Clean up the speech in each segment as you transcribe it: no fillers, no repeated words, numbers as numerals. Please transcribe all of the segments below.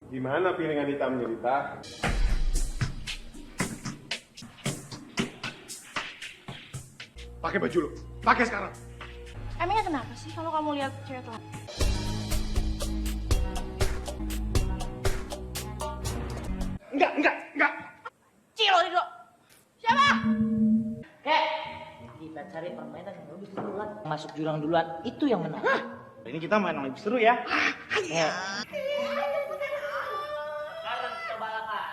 Gimana piringan hitamnya, Rita? Pakai baju lu, pakai sekarang. Emangnya kenapa sih kalau kamu lihat cewek telat? Enggak. Cilo itu. Siapa? Kita cari permainan yang lebih duluan. Masuk jurang duluan, itu yang menang. Ini kita main yang lebih seru ya. Sekarang coba langkah.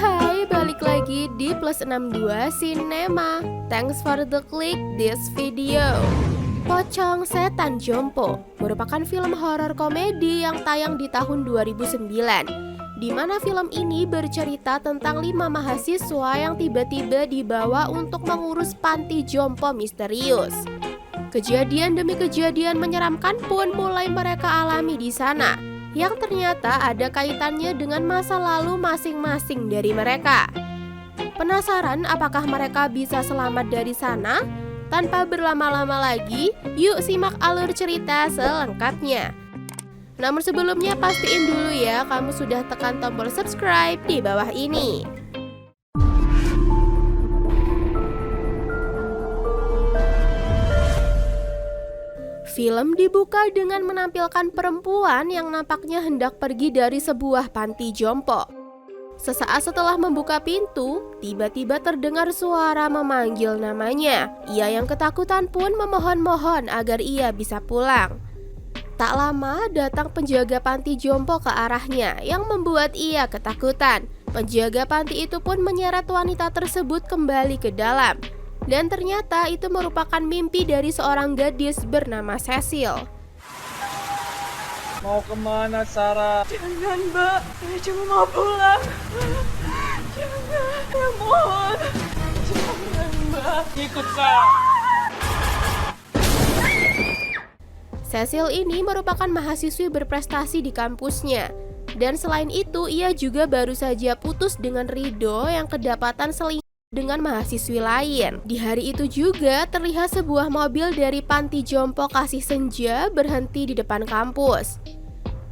Hai, balik lagi di Plus62 Cinema. Thanks for the click this video. Pocong Setan Jompo merupakan film horor komedi yang tayang di tahun 2009, di mana film ini bercerita tentang 5 mahasiswa yang tiba-tiba dibawa untuk mengurus panti jompo misterius. Kejadian demi kejadian menyeramkan pun mulai mereka alami di sana, yang ternyata ada kaitannya dengan masa lalu masing-masing dari mereka. Penasaran apakah mereka bisa selamat dari sana? Tanpa berlama-lama lagi, yuk simak alur cerita selengkapnya. Namun sebelumnya pastiin dulu ya kamu sudah tekan tombol subscribe di bawah ini. Film dibuka dengan menampilkan perempuan yang nampaknya hendak pergi dari sebuah panti jompo. Sesaat setelah membuka pintu, tiba-tiba terdengar suara memanggil namanya. Ia yang ketakutan pun memohon-mohon agar ia bisa pulang. Tak lama datang penjaga panti jompo ke arahnya yang membuat ia ketakutan. Penjaga panti itu pun menyeret wanita tersebut kembali ke dalam. Dan ternyata itu merupakan mimpi dari seorang gadis bernama Cecil. Mau kemana Sarah? Jangan, Mbak. Saya cuma mau pulang. Jangan, mohon. Jangan, Mbak. Ikut Sarah. Cecil ini merupakan mahasiswi berprestasi di kampusnya. Dan selain itu, ia juga baru saja putus dengan Rido yang kedapatan selingkuh dengan mahasiswi lain. Di hari itu juga terlihat sebuah mobil dari panti jompo Kasih Senja berhenti di depan kampus.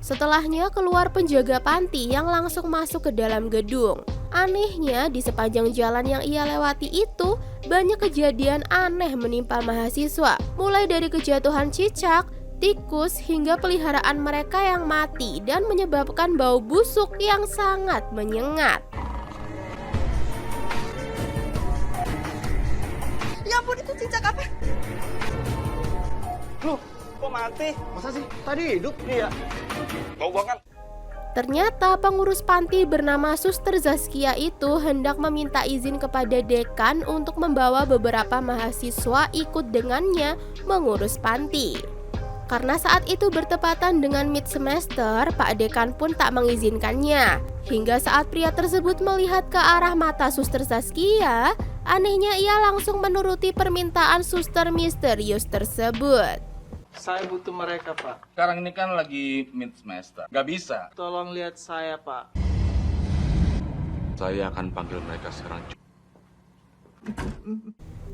Setelahnya keluar penjaga panti yang langsung masuk ke dalam gedung. Anehnya di sepanjang jalan yang ia lewati itu banyak kejadian aneh menimpa mahasiswa, mulai dari kejatuhan cicak, tikus hingga peliharaan mereka yang mati dan menyebabkan bau busuk yang sangat menyengat. Ya ampun, itu cicak apa? Loh, kok mati? Masa sih? Tadi hidup? Iya. Bau banget. Ternyata pengurus panti bernama Suster Zaskia itu hendak meminta izin kepada dekan untuk membawa beberapa mahasiswa ikut dengannya mengurus panti. Karena saat itu bertepatan dengan mid semester, Pak Dekan pun tak mengizinkannya. Hingga saat pria tersebut melihat ke arah mata Suster Zaskia, anehnya ia langsung menuruti permintaan suster misterius tersebut. Saya butuh mereka, Pak. Sekarang ini kan lagi mid semester. Gak bisa. Tolong lihat saya, Pak. Saya akan panggil mereka sekarang.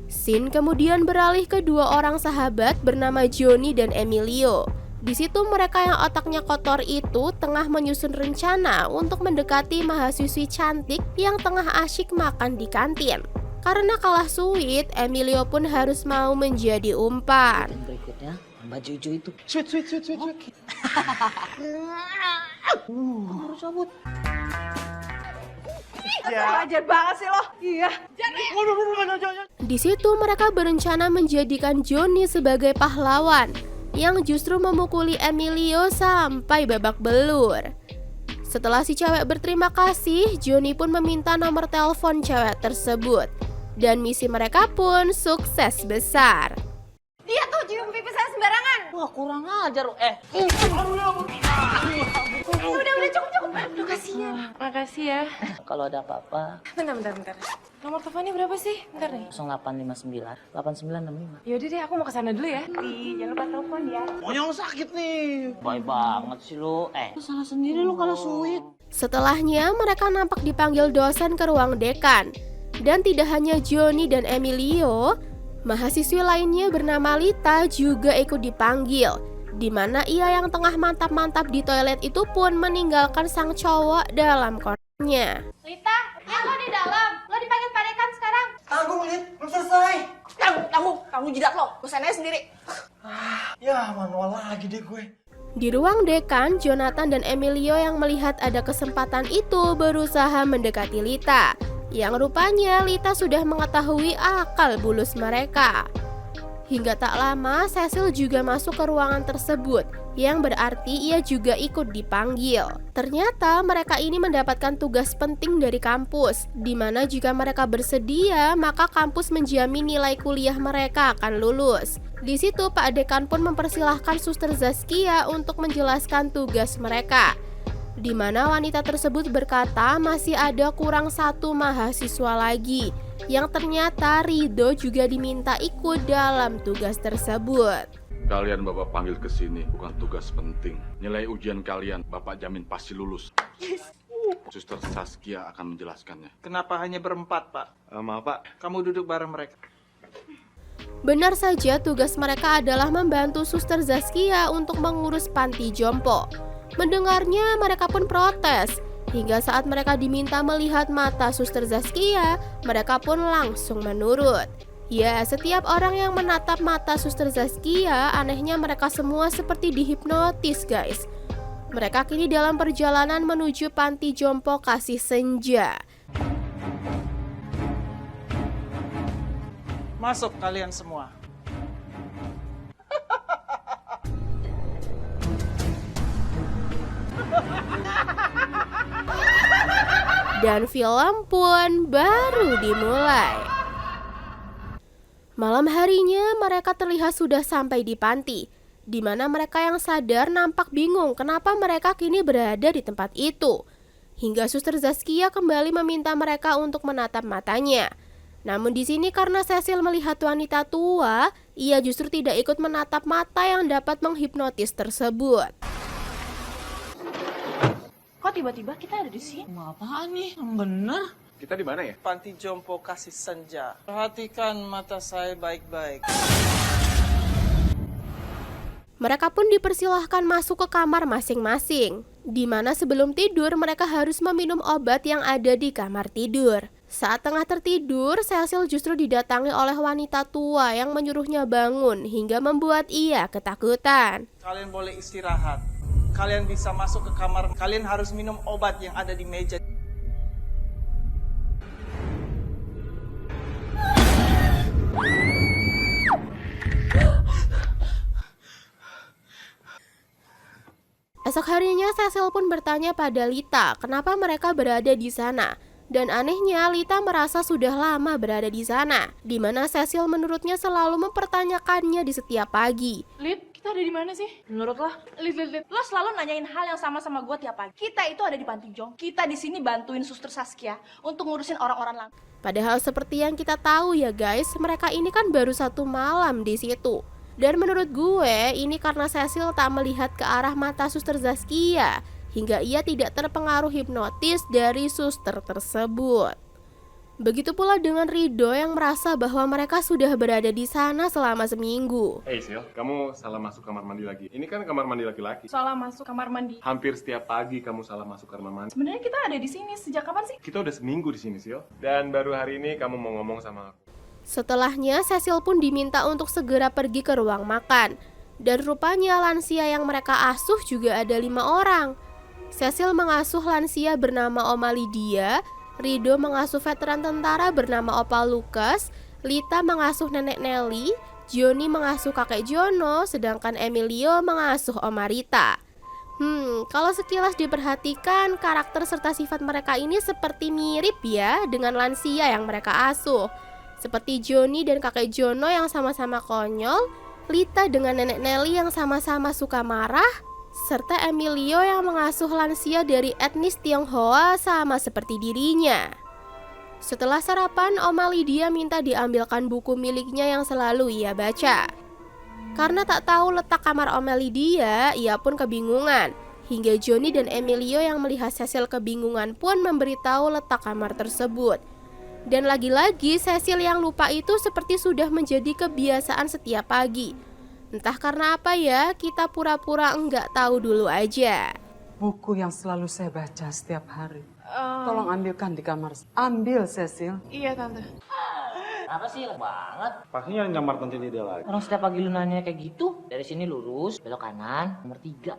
Scene kemudian beralih ke dua orang sahabat bernama Johnny dan Emilio. Di situ mereka yang otaknya kotor itu tengah menyusun rencana untuk mendekati mahasiswi cantik yang tengah asyik makan di kantin. Karena kalah sweet, Emilio pun harus mau menjadi umpan. Dan berikutnya, Mbak Juju itu. Sweet. Oke. Harus cabut. Ajar banget sih lo. Iya. Di situ mereka berencana menjadikan Johnny sebagai pahlawan yang justru memukuli Emilio sampai babak belur. Setelah si cewek berterima kasih, Johnny pun meminta nomor telepon cewek tersebut. Dan misi mereka pun sukses besar. Dia tuh cium pipi saya sembarangan. Wah, kurang ajar. Udah cukup. Aduh, kasihan. Makasih ya. Kalau ada apa-apa, Bentar. Nomor teleponnya berapa sih? Bentar nih. 0859 8965. Yaudah deh, aku mau kesana dulu ya. Jangan lupa telepon ya. Monyong sakit nih. Baik banget sih lu. Lu salah sendiri lu kalau sweet. Setelahnya mereka nampak dipanggil dosen ke ruang dekan. Dan tidak hanya Johnny dan Emilio, mahasiswi lainnya bernama Lita juga ikut dipanggil, di mana ia yang tengah mantap-mantap di toilet itu pun meninggalkan sang cowok dalam kosannya. Lita, ya lo di dalam. Lo dipanggil Pak Dekan sekarang. Tanggung, Lid. Belum selesai. Tanggung jidat lo. Gue sana sendiri. Ya, manual lagi deh gue. Di ruang dekan, Jonathan dan Emilio yang melihat ada kesempatan itu berusaha mendekati Lita, yang rupanya Lita sudah mengetahui akal bulus mereka. Hingga tak lama, Cecil juga masuk ke ruangan tersebut, yang berarti ia juga ikut dipanggil. Ternyata mereka ini mendapatkan tugas penting dari kampus, di mana jika mereka bersedia, maka kampus menjamin nilai kuliah mereka akan lulus. Di situ Pak Dekan pun mempersilahkan Suster Zaskia untuk menjelaskan tugas mereka, di mana wanita tersebut berkata masih ada kurang satu mahasiswa lagi, yang ternyata Rido juga diminta ikut dalam tugas tersebut. Kalian Bapak panggil ke sini bukan tugas penting. Nilai ujian kalian Bapak jamin pasti lulus. Suster Saskia akan menjelaskannya. Kenapa hanya berempat, Pak? Maaf, Pak. Kamu duduk bareng mereka. Benar saja, tugas mereka adalah membantu Suster Zaskia untuk mengurus panti jompo. Mendengarnya, mereka pun protes. Hingga saat mereka diminta melihat mata Suster Zaskia, mereka pun langsung menurut. Ya, setiap orang yang menatap mata Suster Zaskia, anehnya mereka semua seperti dihipnotis, guys. Mereka kini dalam perjalanan menuju panti jompo kasih senja. Masuk kalian semua. Dan film pun baru dimulai. Malam harinya mereka terlihat sudah sampai di panti, di mana mereka yang sadar nampak bingung kenapa mereka kini berada di tempat itu. Hingga Suster Zaskia kembali meminta mereka untuk menatap matanya. Namun di sini karena Cecil melihat wanita tua, ia justru tidak ikut menatap mata yang dapat menghipnotis tersebut. Kok tiba-tiba kita ada di sini? Apaan nih? Yang bener? Kita di mana ya? Panti jompo kasih senja. Perhatikan mata saya baik-baik. Mereka pun dipersilahkan masuk ke kamar masing-masing, di mana sebelum tidur mereka harus meminum obat yang ada di kamar tidur. Saat tengah tertidur, Cecil justru didatangi oleh wanita tua yang menyuruhnya bangun hingga membuat ia ketakutan. Kalian boleh istirahat. Kalian bisa masuk ke kamar. Kalian harus minum obat yang ada di meja. Esok harinya Cecil pun bertanya pada Lita kenapa mereka berada di sana. Dan anehnya Lita merasa sudah lama berada di sana, di mana Cecil menurutnya selalu mempertanyakannya di setiap pagi. Lid, kita ada di mana sih? Menurut lo? Lid. Lo selalu nanyain hal yang sama gue tiap pagi. Kita itu ada di panti jompo. Kita di sini bantuin Suster Saskia untuk ngurusin orang-orang langka. Padahal seperti yang kita tahu ya guys, mereka ini kan baru 1 malam di situ. Dan menurut gue, ini karena Cecil tak melihat ke arah mata Suster Zaskia, hingga ia tidak terpengaruh hipnotis dari suster tersebut. Begitu pula dengan Rido yang merasa bahwa mereka sudah berada di sana selama seminggu. Hey Sil, kamu salah masuk kamar mandi lagi. Ini kan kamar mandi laki-laki. Salah masuk kamar mandi. Hampir setiap pagi kamu salah masuk kamar mandi. Sebenarnya kita ada di sini sejak kapan sih? Kita udah seminggu di sini, Sil. Dan baru hari ini kamu mau ngomong sama aku. Setelahnya, Cecil pun diminta untuk segera pergi ke ruang makan. Dan rupanya lansia yang mereka asuh juga ada 5 orang. Cecil mengasuh lansia bernama Oma Lydia, Rido mengasuh veteran tentara bernama Opa Lucas, Lita mengasuh Nenek Nelly, Johnny mengasuh Kakek Jono, sedangkan Emilio mengasuh Oma Rita. Kalau sekilas diperhatikan, karakter serta sifat mereka ini seperti mirip ya dengan lansia yang mereka asuh. Seperti Johnny dan Kakek Jono yang sama-sama konyol, Lita dengan Nenek Nelly yang sama-sama suka marah, serta Emilio yang mengasuh lansia dari etnis Tionghoa sama seperti dirinya. Setelah sarapan, Oma Lydia minta diambilkan buku miliknya yang selalu ia baca. Karena tak tahu letak kamar Oma Lydia, ia pun kebingungan. Hingga Johnny dan Emilio yang melihat Cecil kebingungan pun memberitahu letak kamar tersebut. Dan lagi-lagi Cecil yang lupa itu seperti sudah menjadi kebiasaan setiap pagi. Entah karena apa ya, kita pura-pura enggak tahu dulu aja. Buku yang selalu saya baca setiap hari. Tolong ambilkan di kamar. Ambil, Cecil. Iya, Tante. Apa sih banget? Pastinya nyamar Tante Lydia lagi. Orang setiap pagi lu nanya kayak gitu. Dari sini lurus, belok kanan, nomor 3.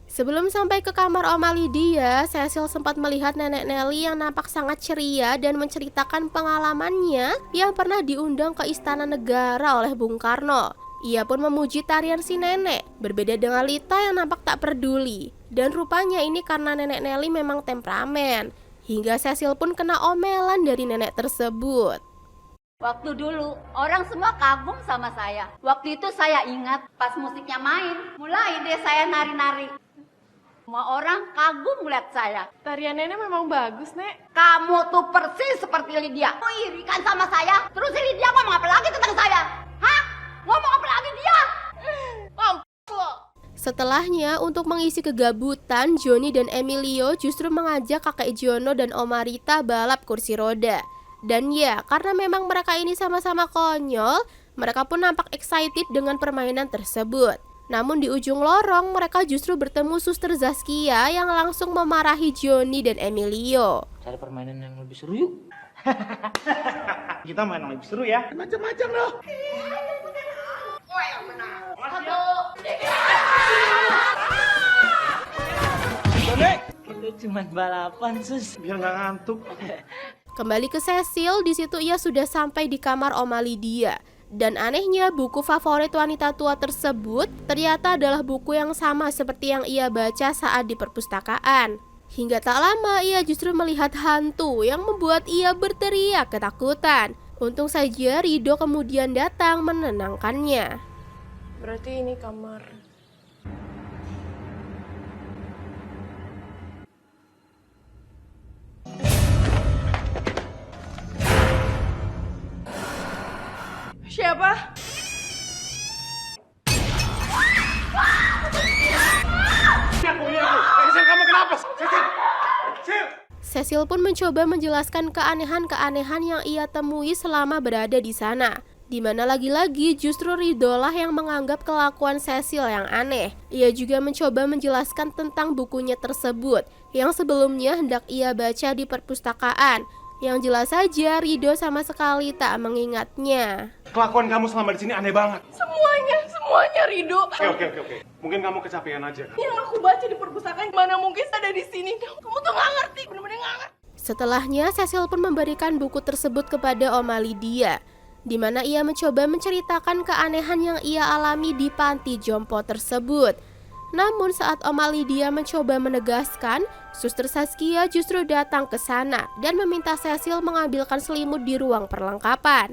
Sebelum sampai ke kamar Oma Lydia, Cecil sempat melihat Nenek Nelly yang nampak sangat ceria dan menceritakan pengalamannya yang pernah diundang ke Istana Negara oleh Bung Karno. Ia pun memuji tarian si nenek, berbeda dengan Lita yang nampak tak peduli. Dan rupanya ini karena Nenek Nelly memang temperamen, hingga Cecil pun kena omelan dari nenek tersebut. Waktu dulu, orang semua kagum sama saya. Waktu itu saya ingat pas musiknya main, mulai deh saya nari-nari. Semua orang kagum melihat saya. Tarian nenek memang bagus, Nek. Kamu tuh persis seperti Lydia. Kamu iri kan sama saya? Terus si Lydia ngomong apa lagi tentang saya? Hah? Ngomong apa lagi dia? Mampus lo. Setelahnya, untuk mengisi kegabutan, Johnny dan Emilio justru mengajak kakek Jono dan Oma Rita balap kursi roda. Dan ya, karena memang mereka ini sama-sama konyol, mereka pun nampak excited dengan permainan tersebut. Namun di ujung lorong, mereka justru bertemu Suster Zaskia yang langsung memarahi Johnny dan Emilio. Cari permainan yang lebih seru yuk. Kita main yang lebih seru ya. Macam-macam loh. Itu cuma balapan, Sus. Biar nggak ngantuk. Kembali ke Cecil, di situ ia sudah sampai di kamar Oma Lydia. Dan anehnya, buku favorit wanita tua tersebut ternyata adalah buku yang sama seperti yang ia baca saat di perpustakaan. Hingga tak lama ia justru melihat hantu yang membuat ia berteriak ketakutan. Untung saja Rido kemudian datang menenangkannya. Berarti ini kamar. Siapa? Cecil, kamu kenapa? Cecil pun mencoba menjelaskan keanehan-keanehan yang ia temui selama berada di sana. Di mana lagi-lagi justru Rido lah yang menganggap kelakuan Cecil yang aneh. Ia juga mencoba menjelaskan tentang bukunya tersebut yang sebelumnya hendak ia baca di perpustakaan. Yang jelas saja Rido sama sekali tak mengingatnya. Kelakuan kamu selama di sini aneh banget. Semuanya Rido. Oke. Mungkin kamu kecapean aja. Yang aku baca di perpustakaan, mana mungkin ada di sini. Kamu tuh nggak ngerti, bener-bener nggak ngerti. Setelahnya Cecil pun memberikan buku tersebut kepada Oma Lydia, di mana ia mencoba menceritakan keanehan yang ia alami di panti jompo tersebut. Namun saat Oma Lydia mencoba menegaskan, Suster Zaskia justru datang ke sana dan meminta Cecil mengambilkan selimut di ruang perlengkapan.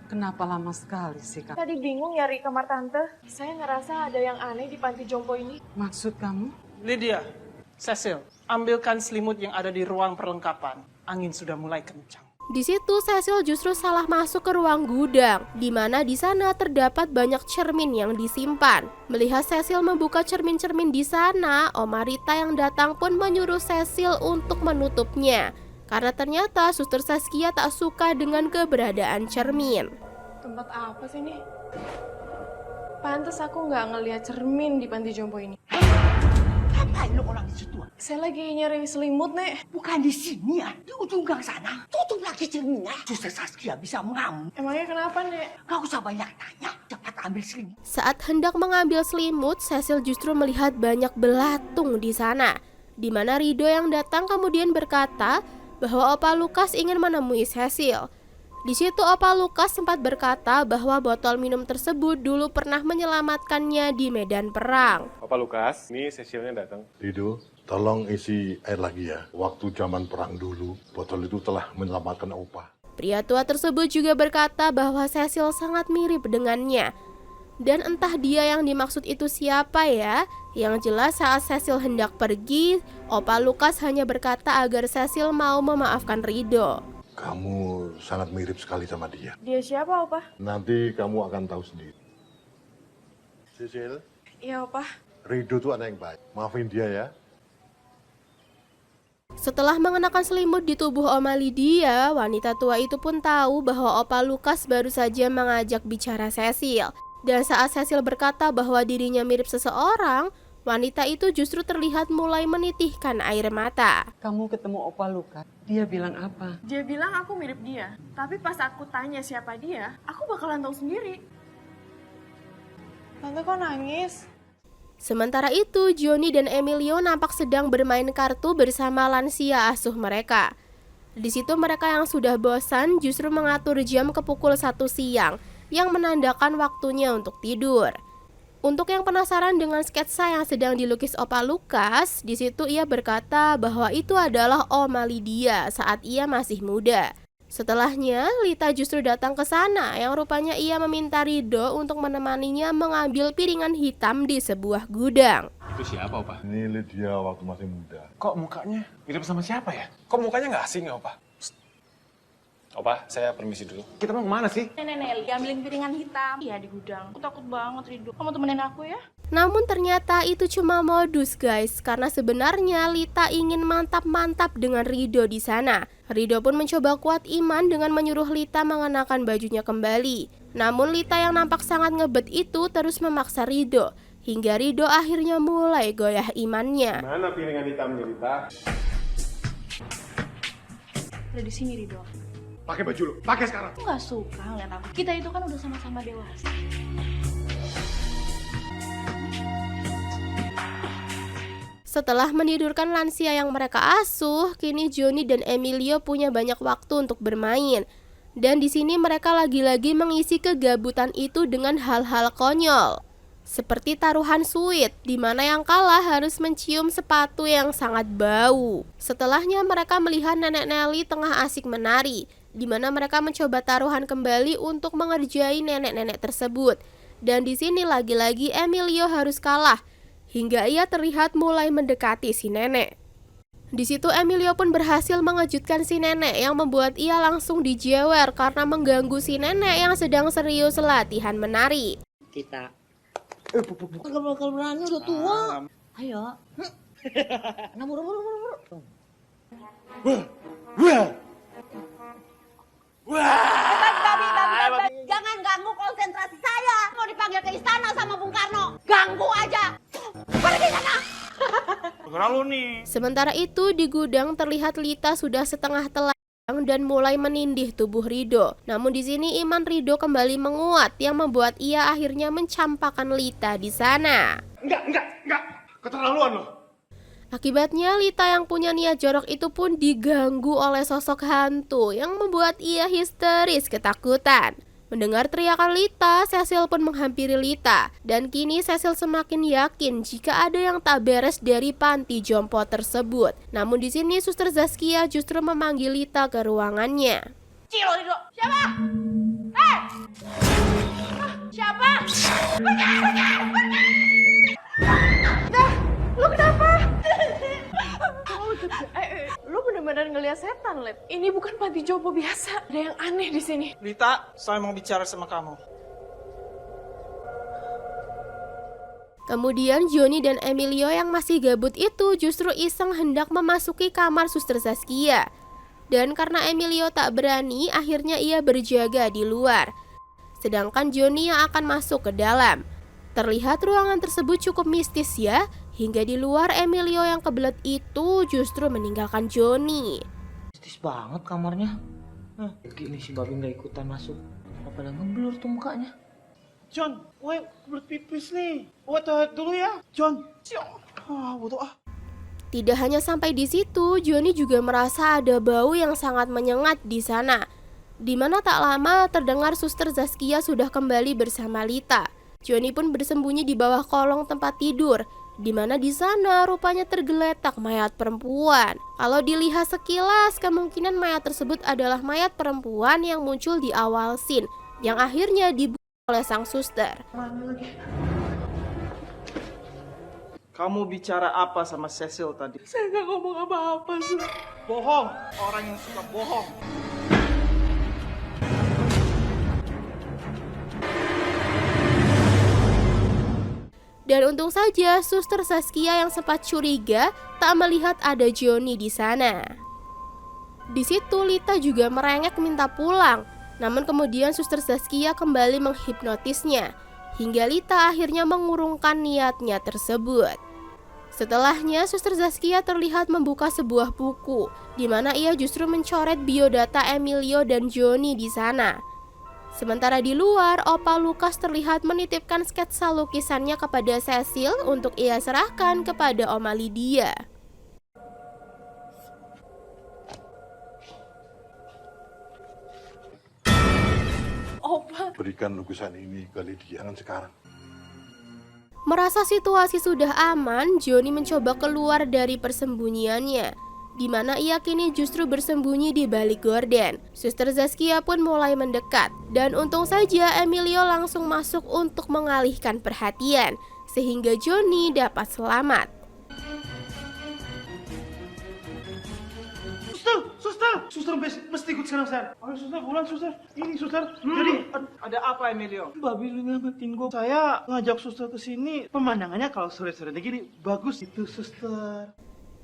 Kenapa lama sekali sih, Kak? Tadi bingung nyari kamar tante. Saya ngerasa ada yang aneh di panti jompo ini. Maksud kamu? Lydia, Cecil, ambilkan selimut yang ada di ruang perlengkapan. Angin sudah mulai kencang. Di situ Cecil justru salah masuk ke ruang gudang, di mana di sana terdapat banyak cermin yang disimpan. Melihat Cecil membuka cermin-cermin di sana, Oma Rita yang datang pun menyuruh Cecil untuk menutupnya. Karena ternyata Suster Zaskia tak suka dengan keberadaan cermin. Tempat apa sih ini? Pantes aku nggak ngeliat cermin di panti jompo ini. Ngapain lo orang di situ? Saya lagi nyari selimut, Nek. Bukan di sini ya, di ujung gang sana. Tutup lagi cerminnya. Suster Zaskia bisa mengamuk. Emangnya kenapa, Nek? Gak usah banyak tanya, cepat ambil selimut. Saat hendak mengambil selimut, Cecil justru melihat banyak belatung di sana. Di mana Rido yang datang kemudian berkata bahwa Opa Lukas ingin menemui Cecil. Di situ Opa Lukas sempat berkata bahwa botol minum tersebut dulu pernah menyelamatkannya di medan perang. Opa Lukas, ini Cecilnya datang. Rido, tolong isi air lagi ya. Waktu zaman perang dulu, botol itu telah menyelamatkan Opa. Pria tua tersebut juga berkata bahwa Cecil sangat mirip dengannya. Dan entah dia yang dimaksud itu siapa ya. Yang jelas saat Cecil hendak pergi, Opa Lukas hanya berkata agar Cecil mau memaafkan Rido. Kamu sangat mirip sekali sama dia. Dia siapa, Opa? Nanti kamu akan tahu sendiri. Cecil, Iya, Opa. Rido tuh anak yang baik. Maafin dia ya. Setelah mengenakan selimut di tubuh Oma Lydia, wanita tua itu pun tahu bahwa Opa Lukas baru saja mengajak bicara Cecil. Dan saat Cecil berkata bahwa dirinya mirip seseorang, wanita itu justru terlihat mulai menitihkan air mata. Kamu ketemu Opa Lukas, dia bilang apa? Dia bilang aku mirip dia. Tapi pas aku tanya siapa dia, aku bakalan tahu sendiri. Tante kok nangis? Sementara itu, Johnny dan Emilio nampak sedang bermain kartu bersama lansia asuh mereka. Di situ mereka yang sudah bosan justru mengatur jam ke pukul 1 siang yang menandakan waktunya untuk tidur. Untuk yang penasaran dengan sketsa yang sedang dilukis Opa Lukas, di situ ia berkata bahwa itu adalah Oma Lydia saat ia masih muda. Setelahnya, Lita justru datang ke sana yang rupanya ia meminta Rido untuk menemaninya mengambil piringan hitam di sebuah gudang. Itu siapa, Opa? Ini Lydia waktu masih muda. Kok mukanya mirip sama siapa ya? Kok mukanya nggak asing ya, Opa? Psst. Opa, saya permisi dulu. Kita mau kemana sih? Nenek, ambilin piringan hitam. Iya, di gudang. Aku takut banget, Rido. Kamu temenin aku ya? Namun ternyata itu cuma modus guys, karena sebenarnya Lita ingin mantap-mantap dengan Rido di sana. Rido pun mencoba kuat iman dengan menyuruh Lita mengenakan bajunya kembali. Namun Lita yang nampak sangat ngebet itu terus memaksa Rido, hingga Rido akhirnya mulai goyah imannya. Mana piringan hitamnya, Lita? Ada di sini, Rido. Pakai baju lu, pakai sekarang. Aku nggak suka ngeliat aku. Kita itu kan udah sama-sama dewasa. Setelah menidurkan lansia yang mereka asuh, kini Johnny dan Emilio punya banyak waktu untuk bermain. Dan di sini mereka lagi-lagi mengisi kegabutan itu dengan hal-hal konyol. Seperti taruhan sweet, di mana yang kalah harus mencium sepatu yang sangat bau. Setelahnya mereka melihat Nenek Nelly tengah asik menari, di mana mereka mencoba taruhan kembali untuk mengerjai nenek-nenek tersebut. Dan di sini lagi-lagi Emilio harus kalah, hingga ia terlihat mulai mendekati si nenek. Di situ Emilio pun berhasil mengejutkan si nenek yang membuat ia langsung dijewer karena mengganggu si nenek yang sedang serius latihan menari. Kita Bakal berani udah tua. ayo. Namur. Jangan ganggu konsentrasi saya. Mau dipanggil ke istana sama Bung Karno. Ganggu aja. Pergi sana. Sementara itu di gudang terlihat Lita sudah setengah telanjang dan mulai menindih tubuh Rido. Namun di sini iman Rido kembali menguat yang membuat ia akhirnya mencampakkan Lita di sana. Enggak. Keterlaluan lo. Akibatnya Lita yang punya niat jorok itu pun diganggu oleh sosok hantu yang membuat ia histeris ketakutan. Mendengar teriakan Lita, Cecil pun menghampiri Lita. Dan kini Cecil semakin yakin jika ada yang tak beres dari panti jompo tersebut. Namun di sini Suster Zaskia justru memanggil Lita ke ruangannya. Cilo, Rido. Siapa? Siapa? Lu kenapa? Lu bener-bener ngeliat setan, Lip. Ini bukan panti jompo biasa. Ada yang aneh di sini. Lita, saya mau bicara sama kamu. Kemudian Johnny dan Emilio yang masih gabut itu justru iseng hendak memasuki kamar Suster Zaskia. Dan karena Emilio tak berani, akhirnya ia berjaga di luar. Sedangkan Johnny yang akan masuk ke dalam. Terlihat ruangan tersebut cukup mistis ya, hingga di luar Emilio yang kebelet itu justru meninggalkan Johnny. Mistis banget kamarnya. Gini si Babi nggak ikutan masuk. Apa pada ngeblur tuh mukanya. John, woi, kebelet pipis nih. Toilet dulu ya, John. Butuh ah. Tidak hanya sampai di situ, Johnny juga merasa ada bau yang sangat menyengat di sana. Di mana tak lama terdengar Suster Zaskia sudah kembali bersama Lita. Johnny pun bersembunyi di bawah kolong tempat tidur, di mana di sana rupanya tergeletak mayat perempuan. Kalau dilihat sekilas, kemungkinan mayat tersebut adalah mayat perempuan yang muncul di awal scene, yang akhirnya dibunuh oleh sang suster. Kamu bicara apa sama Cecil tadi? Saya nggak ngomong apa-apa, Su. Bohong, orang yang suka bohong. Dan untung saja Suster Saskia yang sempat curiga tak melihat ada Johnny di sana. Di situ Lita juga merengek minta pulang. Namun kemudian Suster Saskia kembali menghipnotisnya hingga Lita akhirnya mengurungkan niatnya tersebut. Setelahnya Suster Saskia terlihat membuka sebuah buku di mana ia justru mencoret biodata Emilio dan Johnny di sana. Sementara di luar, Opa Lukas terlihat menitipkan sketsa lukisannya kepada Cecil untuk ia serahkan kepada Oma Lydia. Opa. Berikan lukisan ini ke Lydia sekarang. Merasa situasi sudah aman, Johnny mencoba keluar dari persembunyiannya, di mana ia kini justru bersembunyi di balik gorden. Suster Saskia pun mulai mendekat, dan untung saja Emilio langsung masuk untuk mengalihkan perhatian, sehingga Johnny dapat selamat. Suster mesti ikut sekarang, Sar. Ayo suster, pulang suster. Ini suster. Jadi ada apa Emilio? Babi lu nyelamatin gue. Saya ngajak suster ke sini. Pemandangannya kalau sore-sore begini bagus itu, suster.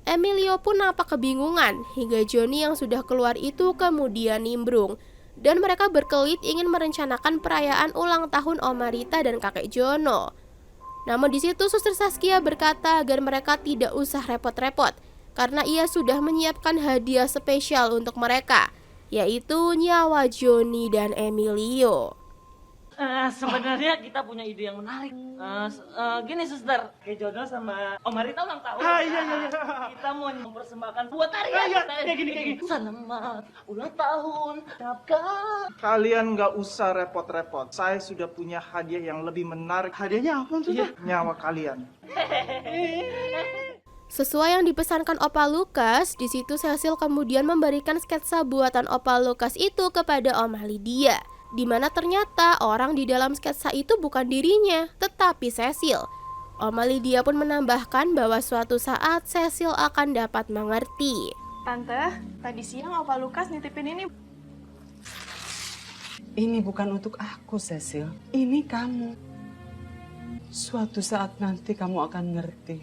Emilio pun nampak kebingungan hingga Johnny yang sudah keluar itu kemudian nimbrung. Dan mereka berkelit ingin merencanakan perayaan ulang tahun Oma Rita dan kakek Jono. Namun di situ Suster Saskia berkata agar mereka tidak usah repot-repot, karena ia sudah menyiapkan hadiah spesial untuk mereka, yaitu nyawa Johnny dan Emilio. Sebenarnya kita punya ide yang menarik. Gini suster, kayak Jono sama Om Arita ulang tahun. Iya. Kita mau mempersembahkan buat tarian. Kayak gini. Selamat ulang tahun, ucapkan. Kalian nggak usah repot-repot. Saya sudah punya hadiah yang lebih menarik. Hadiahnya apa suster? Nyawa kalian. Sesuai yang dipesankan Opa Lukas, di situ Cecil kemudian memberikan sketsa buatan Opa Lukas itu kepada Oma Lydia, di mana ternyata orang di dalam sketsa itu bukan dirinya, tetapi Cecil. Oma Lydia pun menambahkan bahwa suatu saat Cecil akan dapat mengerti. Tante, tadi siang Opa Lukas nitipin ini. Ini bukan untuk aku, Cecil. Ini kamu. Suatu saat nanti kamu akan ngerti.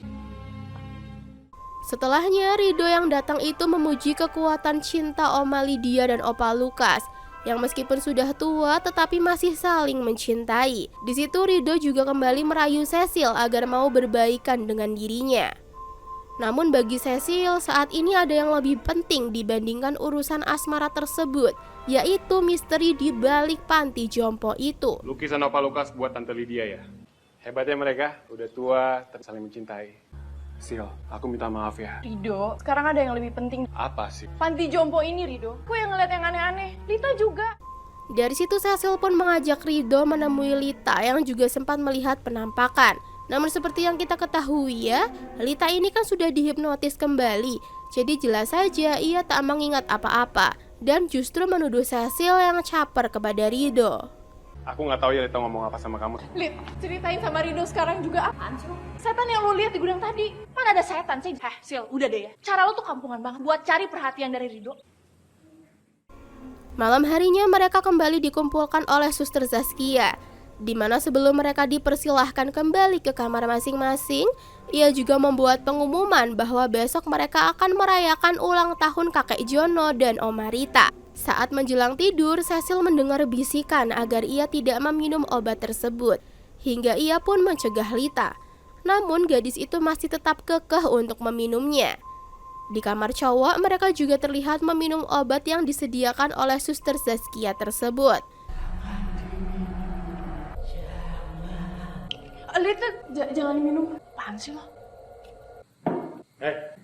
Setelahnya, Rido yang datang itu memuji kekuatan cinta Oma Lydia dan Opa Lukas, yang meskipun sudah tua tetapi masih saling mencintai. Di situ Rido juga kembali merayu Cecil agar mau berbaikan dengan dirinya. Namun bagi Cecil, saat ini ada yang lebih penting dibandingkan urusan asmara tersebut, yaitu misteri di balik panti jompo itu. Lukisan Opa Lukas buat Tante Lydia ya. Hebatnya mereka, udah tua tapi saling mencintai. Sil, aku minta maaf ya. Rido, sekarang ada yang lebih penting. Apa sih? Panti jompo ini, Rido. Aku yang ngeliat yang aneh-aneh. Lita juga. Dari situ Cecil pun mengajak Rido menemui Lita yang juga sempat melihat penampakan. Namun seperti yang kita ketahui ya, Lita ini kan sudah dihipnotis kembali. Jadi jelas saja ia tak mengingat apa-apa dan justru menuduh Cecil yang caper kepada Rido. Aku nggak tahu ya Lita ngomong apa sama kamu. Lit, ceritain sama Rido sekarang juga. Apaan sih lo? Setan yang lo lihat di gudang tadi. Mana ada setan sih? Sil, udah deh ya. Cara lo tuh kampungan banget buat cari perhatian dari Rido. Malam harinya mereka kembali dikumpulkan oleh Suster Saskia, di mana sebelum mereka dipersilahkan kembali ke kamar masing-masing, ia juga membuat pengumuman bahwa besok mereka akan merayakan ulang tahun kakek Jono dan Oma Rita. Saat menjelang tidur, Cecil mendengar bisikan agar ia tidak meminum obat tersebut, hingga ia pun mencegah Lita. Namun gadis itu masih tetap kekeh untuk meminumnya. Di kamar cowok, mereka juga terlihat meminum obat yang disediakan oleh Suster Saskia tersebut. Lita, jangan minum. Apaan sih lo?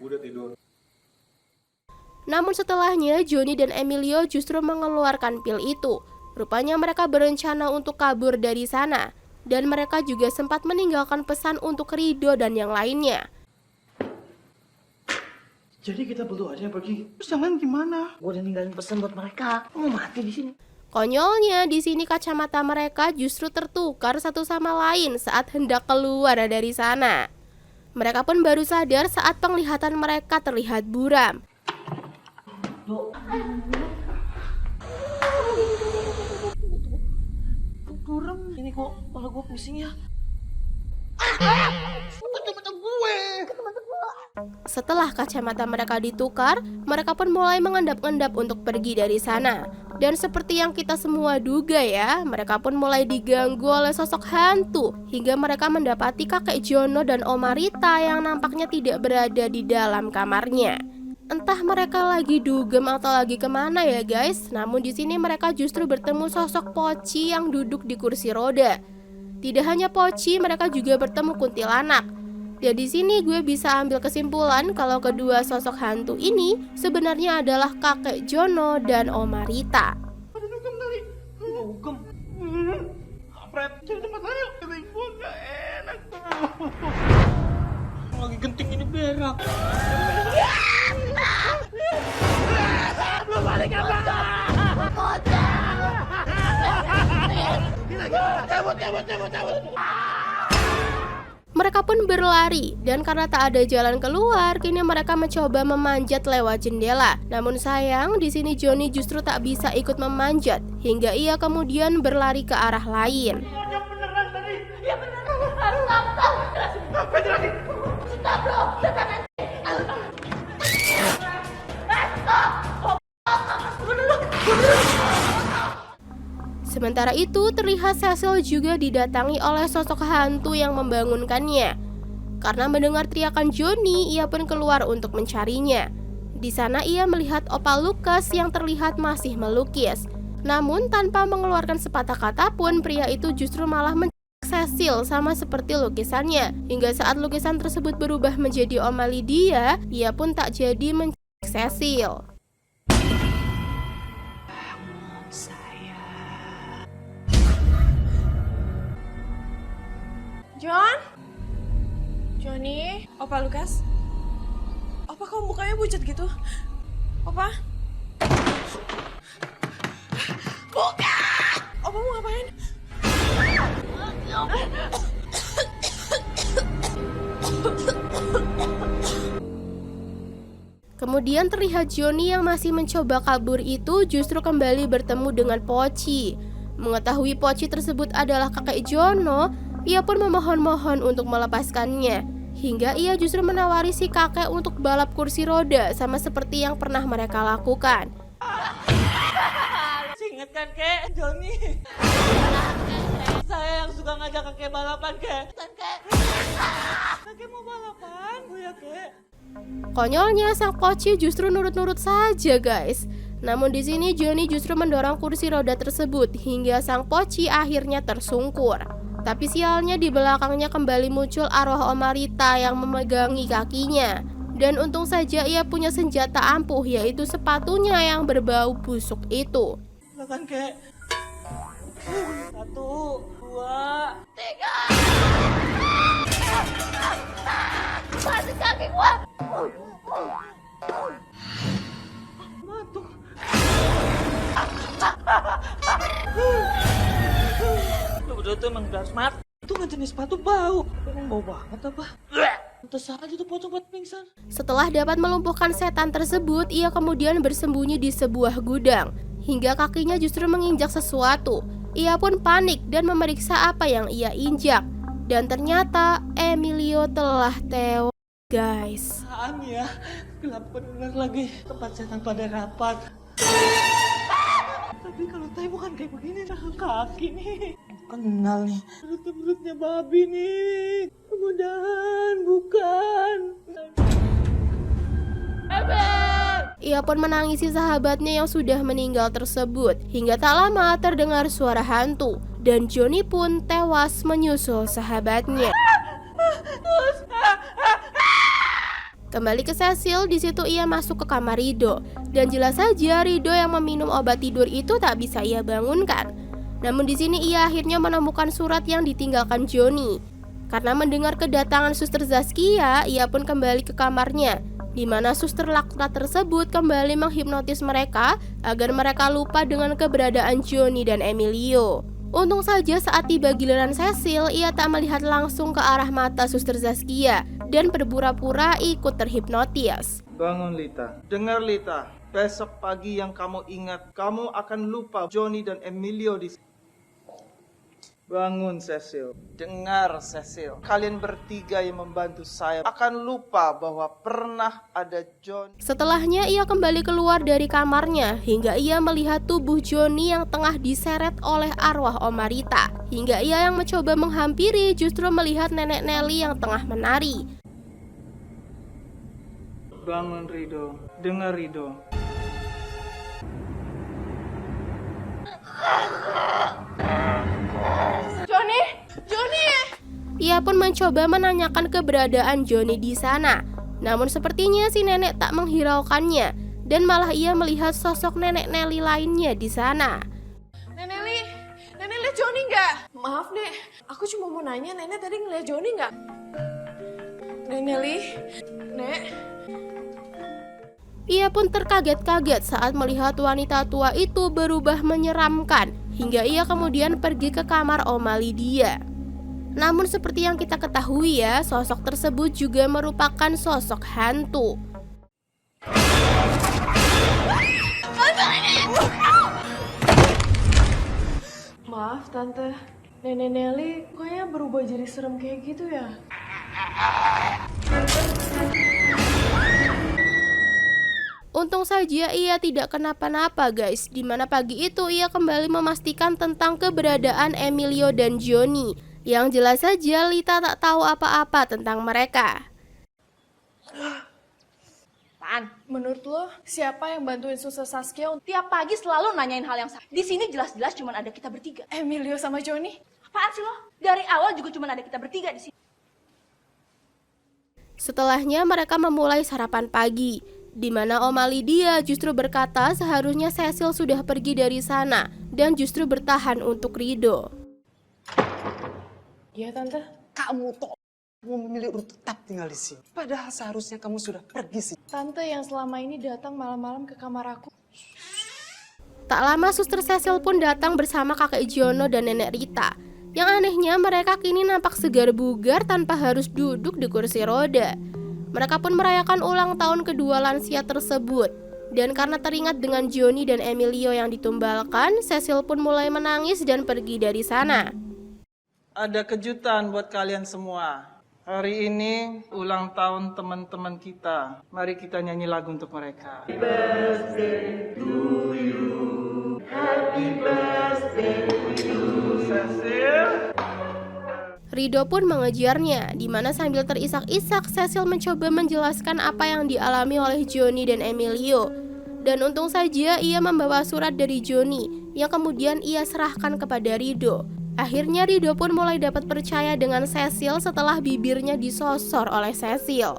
Udah tidur. Namun setelahnya, Johnny dan Emilio justru mengeluarkan pil itu. Rupanya mereka berencana untuk kabur dari sana. Dan mereka juga sempat meninggalkan pesan untuk Rido dan yang lainnya. Jadi kita berdua aja pergi. Terus yang lain gimana? Gue udah ninggalin pesan buat mereka. Mau mati di sini. Konyolnya, di sini kacamata mereka justru tertukar satu sama lain saat hendak keluar dari sana. Mereka pun baru sadar saat penglihatan mereka terlihat buram. Buram, ini kok kepala gue pusing ya. Setelah kacamata mereka ditukar, mereka pun mulai mengendap-endap untuk pergi dari sana. Dan seperti yang kita semua duga ya, mereka pun mulai diganggu oleh sosok hantu hingga mereka mendapati kakek Jono dan Oma Rita yang nampaknya tidak berada di dalam kamarnya. Entah mereka lagi dugem atau lagi kemana ya guys. Namun di sini mereka justru bertemu sosok Poci yang duduk di kursi roda. Tidak hanya Poci, mereka juga bertemu kuntilanak. Dan di sini gue bisa ambil kesimpulan kalau kedua sosok hantu ini sebenarnya adalah kakek Jono dan Oma Rita. Ada dugem tadi. Dugem. Fred, cari tempat lain yuk. Feeling gue gak enak. Lagi genting ini berak. Belum balik apa? Cabut. Mereka pun berlari, dan karena tak ada jalan keluar, kini mereka mencoba memanjat lewat jendela. Namun sayang, di sini Johnny justru tak bisa ikut memanjat, hingga ia kemudian berlari ke arah lain. Yang beneran tadi. Ya beneran. Harus kamu tahu. Apa itu lagi? Stop bro. Setan nanti. Sementara itu, terlihat Cecil juga didatangi oleh sosok hantu yang membangunkannya. Karena mendengar teriakan Johnny, ia pun keluar untuk mencarinya. Di sana ia melihat Opa Lucas yang terlihat masih melukis. Namun tanpa mengeluarkan sepatah kata pun, pria itu justru malah mencari Cecil sama seperti lukisannya. Hingga saat lukisan tersebut berubah menjadi Oma Lydia, ia pun tak jadi mencari Cecil. John? Johnny? Opa Lucas? Opa kok mukanya pucat gitu? Opa? Buka! Opa mau ngapain? Kemudian terlihat Johnny yang masih mencoba kabur itu justru kembali bertemu dengan Poci. Mengetahui Poci tersebut adalah kakek Jono, ia pun memohon-mohon untuk melepaskannya. Hingga ia justru menawari si kakek untuk balap kursi roda sama seperti yang pernah mereka lakukan. Ingat kan kek, Johnny? Saya yang suka ngajak kakek balapan kek. Kakek mau balapan? Oh ya kek. Konyolnya sang Poci justru nurut-nurut saja guys. Namun di sini Johnny justru mendorong kursi roda tersebut hingga sang Poci akhirnya tersungkur. Tapi sialnya di belakangnya kembali muncul arwah Oma Rita yang memegangi kakinya. Dan untung saja ia punya senjata ampuh, yaitu sepatunya yang berbau busuk itu. Silakan kek. 1, 2, 3. Masih kaki gua. Batuk. Udah tuh emang gas mati. Itu nggak jenis sepatu bau. Emang bau banget apa? Pantes aja tuh pocong buat pingsan. Setelah dapat melumpuhkan setan tersebut, ia kemudian bersembunyi di sebuah gudang. Hingga kakinya justru menginjak sesuatu. Ia pun panik dan memeriksa apa yang ia injak. Dan ternyata Emilio telah tewas guys. Apaan ya? Gelap bener lagi. Tempat setan pada rapat. Tapi kalau tai bukan kayak begini, kaki nih. Kenal nih. Perutnya babi nih. Mudah-mudahan bukan. Ia pun menangisi sahabatnya yang sudah meninggal tersebut. Hingga tak lama terdengar suara hantu. Dan Johnny pun tewas menyusul sahabatnya. Kembali ke Cecil, di situ ia masuk ke kamar Rido. Dan jelas saja Rido yang meminum obat tidur itu tak bisa ia bangunkan. Namun di sini ia akhirnya menemukan surat yang ditinggalkan Johnny. Karena mendengar kedatangan Suster Zaskia, ia pun kembali ke kamarnya, di mana Suster laknat tersebut kembali menghipnotis mereka agar mereka lupa dengan keberadaan Johnny dan Emilio. Untung saja saat tiba giliran Cecil, ia tak melihat langsung ke arah mata Suster Zaskia dan berpura-pura ikut terhipnotis. Bangun Lita. Dengar Lita. Besok pagi yang kamu ingat, kamu akan lupa Johnny dan Emilio di sini. Bangun, Cecil. Dengar, Cecil. Kalian bertiga yang membantu saya akan lupa bahwa pernah ada John. Setelahnya ia kembali keluar dari kamarnya hingga ia melihat tubuh Johnny yang tengah diseret oleh arwah Oma Rita. Hingga ia yang mencoba menghampiri justru melihat nenek Nelly yang tengah menari. Bangun, Rido. Dengar, Rido. Johnny, Johnny. Ia pun mencoba menanyakan keberadaan Johnny di sana. Namun sepertinya si nenek tak menghiraukannya dan malah ia melihat sosok nenek Nelly lainnya di sana. Nenek lihat Johnny nggak? Maaf Nek, aku cuma mau nanya Nenek tadi ngeliat Johnny nggak? Nek. Ia pun terkaget-kaget saat melihat wanita tua itu berubah menyeramkan hingga ia kemudian pergi ke kamar Oma Lydia. Namun seperti yang kita ketahui ya, sosok tersebut juga merupakan sosok hantu. Maaf Tante, Nenek Nelly kayaknya berubah jadi serem kayak gitu ya? Untung saja ia tidak kenapa-napa guys, dimana pagi itu ia kembali memastikan tentang keberadaan Emilio dan Johnny. Yang jelas saja Lita tak tahu apa-apa tentang mereka. Pan, menurut lo siapa yang bantuin Suster Saskia tiap pagi selalu nanyain hal yang sama? Di sini jelas-jelas cuma ada kita bertiga. Emilio sama Johnny. Apaan sih lo? Dari awal juga cuma ada kita bertiga di sini. Setelahnya mereka memulai sarapan pagi, di mana Oma Lydia justru berkata seharusnya Cecil sudah pergi dari sana dan justru bertahan untuk Rido. Iya Tante. Kamu toh memilih untuk tetap tinggal di sini. Padahal seharusnya kamu sudah pergi sih. Tante yang selama ini datang malam-malam ke kamar aku. Tak lama Suster Cecil pun datang bersama kakek Giono dan nenek Rita. Yang anehnya mereka kini nampak segar bugar tanpa harus duduk di kursi roda. Mereka pun merayakan ulang tahun kedua lansia tersebut. Dan karena teringat dengan Johnny dan Emilio yang ditumbalkan, Cecil pun mulai menangis dan pergi dari sana. Ada kejutan buat kalian semua. Hari ini ulang tahun teman-teman kita. Mari kita nyanyi lagu untuk mereka. Happy birthday to you. Happy birthday to you. Cecil. Rido pun mengejarnya, di mana sambil terisak-isak Cecil mencoba menjelaskan apa yang dialami oleh Johnny dan Emilio. Dan untung saja ia membawa surat dari Johnny yang kemudian ia serahkan kepada Rido. Akhirnya Rido pun mulai dapat percaya dengan Cecil setelah bibirnya disosor oleh Cecil.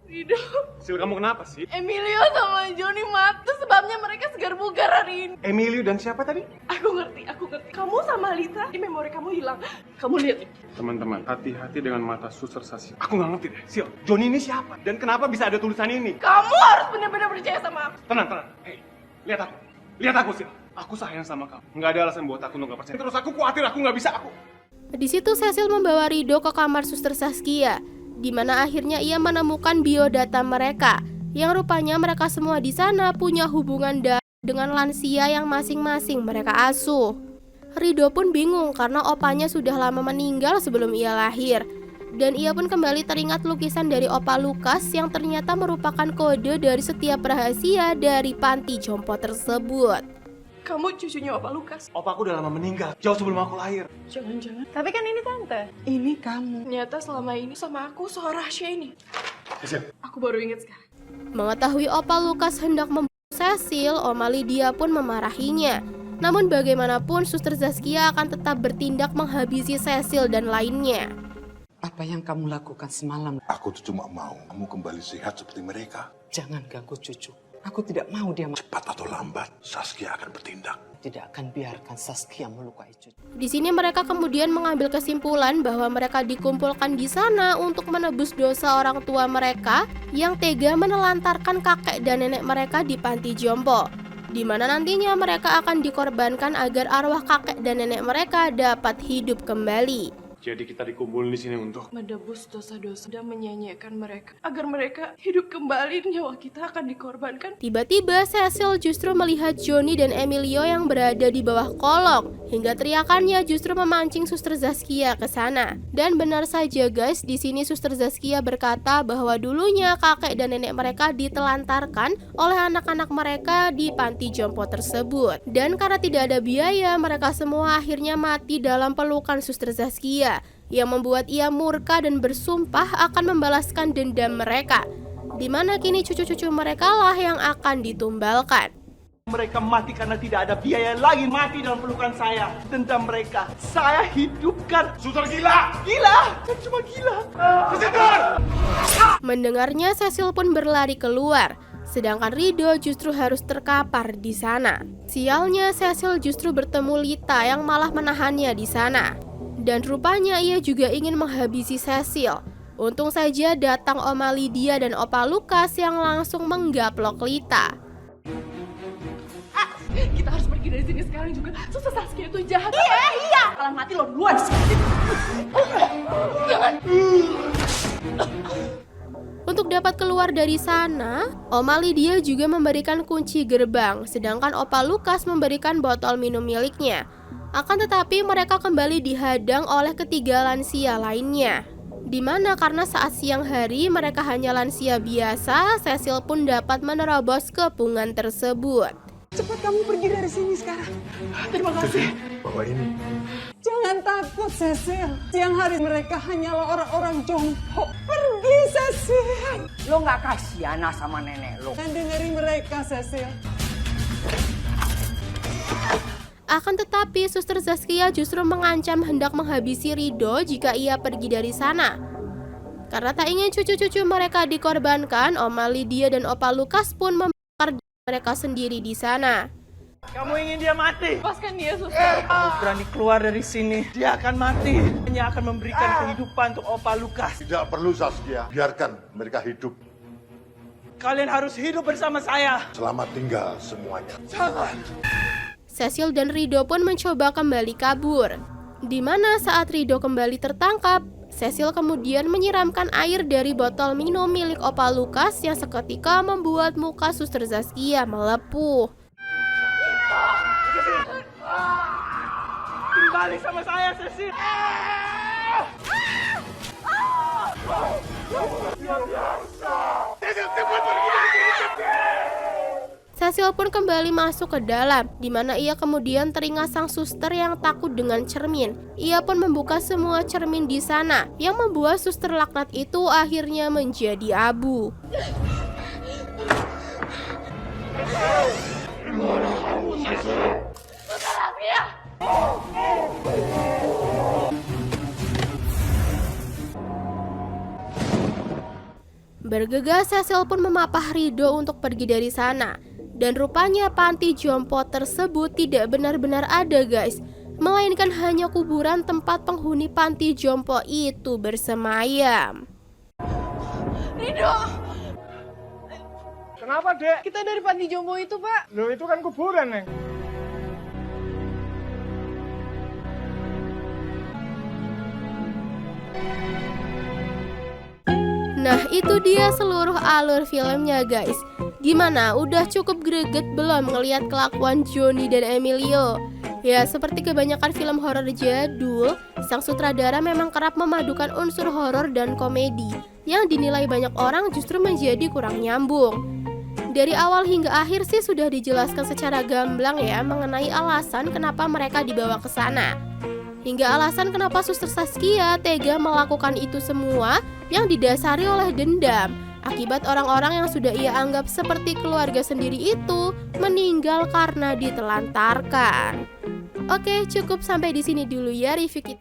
Rido, Sil, kamu kenapa sih? Emilio sama Johnny mati sebabnya mereka segar bugar hari ini. Emilio dan siapa tadi? Aku ngerti. Kamu sama Lita, di memori kamu hilang. Kamu lihat. Teman-teman, hati-hati dengan mata Suster Saskia. Aku nggak ngerti deh, Sil, Johnny ini siapa? Dan kenapa bisa ada tulisan ini? Kamu harus benar-benar percaya sama aku. Tenang. Hei, lihat aku, Sil. Aku sayang sama kamu. Nggak ada alasan buat aku untuk nggak percaya. Terus aku khawatir aku nggak bisa. Di situ Cecil membawa Rido ke kamar Suster Saskia, di mana akhirnya ia menemukan biodata mereka, yang rupanya mereka semua di sana punya hubungan darah dengan lansia yang masing-masing mereka asuh. Rido pun bingung karena opanya sudah lama meninggal sebelum ia lahir, dan ia pun kembali teringat lukisan dari Opa Lukas yang ternyata merupakan kode dari setiap rahasia dari panti jompo tersebut. Kamu cucunya Opa Lukas. Opaku udah lama meninggal, jauh sebelum aku lahir. Jangan-jangan. Tapi kan ini Tante. Ini kamu. Ternyata selama ini sama aku soal rahasia ini. Cecil. Aku baru ingat sekarang. Mengetahui Opa Lukas hendak membunuh Cecil, Oma Lydia pun memarahinya. Namun bagaimanapun Suster Saskia akan tetap bertindak menghabisi Cecil dan lainnya. Apa yang kamu lakukan semalam? Aku tuh cuma mau kamu kembali sehat seperti mereka. Jangan ganggu cucu. Aku tidak mau dia Cepat atau lambat, Saskia akan bertindak. tidak akan biarkan Saskia melukai cucu. Di sini mereka kemudian mengambil kesimpulan bahwa mereka dikumpulkan di sana untuk menebus dosa orang tua mereka yang tega menelantarkan kakek dan nenek mereka di panti jompo, di mana nantinya mereka akan dikorbankan agar arwah kakek dan nenek mereka dapat hidup kembali. Jadi kita dikumpulin di sini untuk menebus dosa-dosa dan menyanyiakan mereka agar mereka hidup kembali, nyawa kita akan dikorbankan. Tiba-tiba Cecil justru melihat Johnny dan Emilio yang berada di bawah kolong Hingga teriakannya justru memancing Suster Zaskia ke sana. Dan benar saja guys, di sini Suster Zaskia berkata bahwa dulunya kakek dan nenek mereka ditelantarkan oleh anak-anak mereka di panti jompo tersebut. Dan karena tidak ada biaya, mereka semua akhirnya mati dalam pelukan Suster Zaskia, yang membuat ia murka dan bersumpah akan membalaskan dendam mereka, di mana kini cucu-cucu mereka lah yang akan ditumbalkan. Mereka mati karena tidak ada biaya lagi mati dalam pelukan saya. Dendam mereka saya hidupkan. Suster gila! Gila! Kan cuma gila. Mendengarnya, Cecil pun berlari keluar, sedangkan Rido justru harus terkapar di sana. Sialnya, Cecil justru bertemu Lita yang malah menahannya di sana. Dan rupanya ia juga ingin menghabisi Cecil. Untung saja datang Oma Lydia dan Opa Lukas yang langsung menggaplok Lita. Kita harus pergi dari sini sekarang juga. Suster Saskia itu jahat. Iya. Kalian mati lo duluan sih. Jangan. Untuk dapat keluar dari sana, Oma Lydia juga memberikan kunci gerbang, sedangkan Opa Lukas memberikan botol minum miliknya. Akan tetapi mereka kembali dihadang oleh ketiga lansia lainnya. Dimana karena saat siang hari mereka hanya lansia biasa, Cecil pun dapat menerobos kepungan tersebut. Cepat kamu pergi dari sini sekarang. Terima kasih. Bawa ini. Jangan takut, Cecil. Siang hari mereka hanyalah orang-orang jompo. Pergi, Cecil. Lo nggak kasihan sama nenek lo? Dan dengerin mereka, Cecil. Akan tetapi Suster Zaskia justru mengancam hendak menghabisi Rido jika ia pergi dari sana. Karena tak ingin cucu-cucu mereka dikorbankan, Oma Lydia dan Opa Lukas pun membakar mereka sendiri di sana. Kamu ingin dia mati? Lepaskan dia, Suster. Berani keluar dari sini, dia akan mati. Hanya akan memberikan kehidupan untuk Opa Lukas. Tidak perlu Saskia, biarkan mereka hidup. Kalian harus hidup bersama saya. Selamat tinggal semuanya. Jangan. Cecil dan Rido pun mencoba kembali kabur. Di mana saat Rido kembali tertangkap, Cecil kemudian menyiramkan air dari botol minum milik Opa Lukas yang seketika membuat muka Suster Zaskia melepuh. Kembali sama saya, Cecil. Cecil pun kembali masuk ke dalam, di mana ia kemudian teringat sang suster yang takut dengan cermin. Ia pun membuka semua cermin di sana, yang membuat suster laknat itu akhirnya menjadi abu. Bergegas, Cecil pun memapah Rido untuk pergi dari sana. Dan rupanya panti jompo tersebut tidak benar-benar ada guys, melainkan hanya kuburan tempat penghuni panti jompo itu bersemayam. Rido! Kenapa, Dek? Kita dari panti jompo itu, Pak. Loh, itu kan kuburan, Neng. Nah, itu dia seluruh alur filmnya guys. Gimana? Udah cukup greget belum ngelihat kelakuan Johnny dan Emilio? Ya, seperti kebanyakan film horor jadul, sang sutradara memang kerap memadukan unsur horor dan komedi yang dinilai banyak orang justru menjadi kurang nyambung. Dari awal hingga akhir sih sudah dijelaskan secara gamblang ya mengenai alasan kenapa mereka dibawa ke sana. Hingga alasan kenapa Suster Saskia tega melakukan itu semua yang didasari oleh dendam akibat orang-orang yang sudah ia anggap seperti keluarga sendiri itu meninggal karena ditelantarkan. Oke, cukup sampai di sini dulu ya review kita.